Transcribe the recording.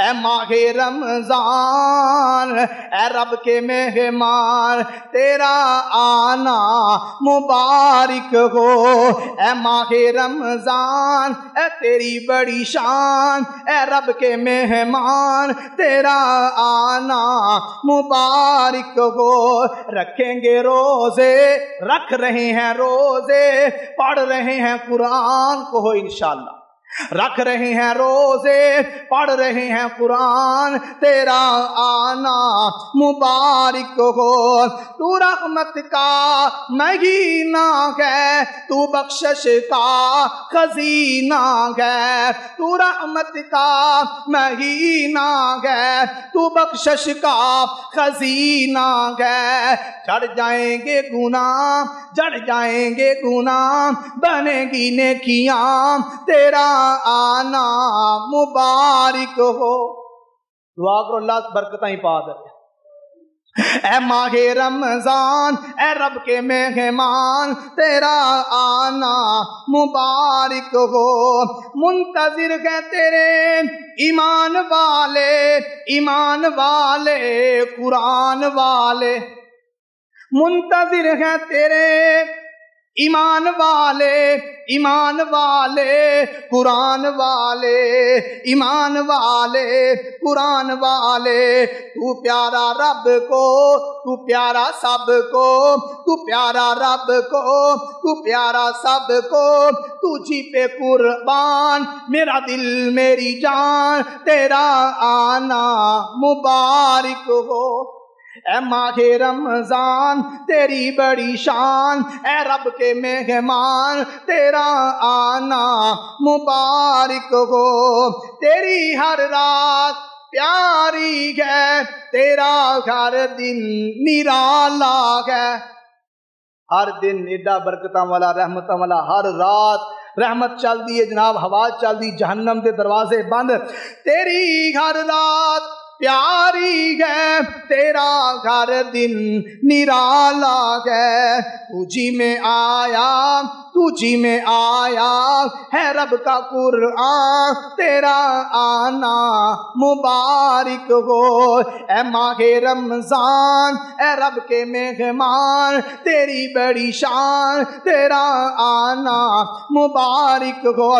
اے ماہ رمضان اے رب کے مہمان تیرا آنا مبارک ہو، اے ماہ رمضان اے تیری بڑی شان، اے رب کے مہمان تیرا آنا مبارک ہو۔ رکھیں گے روزے، رکھ رہے ہیں روزے، پڑھ رہے ہیں قرآن کو انشاءاللہ، رکھ رہے ہیں روزے، پڑھ رہے ہیں قرآن تیرا آنا مبارک ہو۔ تو رحمت کا مہینہ ہے، تو بخشش کا خزینہ ہے، تو رحمت کا مہینہ ہے، تو بخشش کا خزینہ ہے۔ جڑ جائیں گے گناہ، جڑ جائیں گے گناہ، بنے گی نیکیاں تیرا آنا مبارک ہو۔ دعا کرو اللہ برکتیں پا دے۔ اے ماہ رمضان اے رب کے مہمان تیرا آنا مبارک ہو۔ منتظر ہے تیرے ایمان والے، ایمان والے قرآن والے، منتظر ہے تیرے ایمان والے، ایمان والے قرآن والے، ایمان والے قرآن والے۔ تو پیارا رب کو، تو پیارا سب کو، تو پیارا رب کو، تو پیارا سب کو، تجھی پہ قربان میرا دل میری جان تیرا آنا مبارک ہو۔ اے ماہ رمضان تیری بڑی شان، اے رب کے مہمان تیرا آنا مبارک ہو۔ تیری ہر رات پیاری ہے، تیرا ہر دن نرالا ہے۔ ہر دن ایڈا برکتاں والا رحمتاں والا، ہر رات رحمت چل دی ہے جناب، ہوا چل دی، جہنم دے دروازے بند۔ تیری ہر رات پیاری ہے، تیرا ہر دن نرالا ہے۔ تجھی میں آیا، تجھی میں آیا ہے رب کا قرآن تیرا آنا مبارک ہو۔ اے ماہ رمضان اے رب کے مہمان تیری بڑی شان تیرا آنا مبارک ہو۔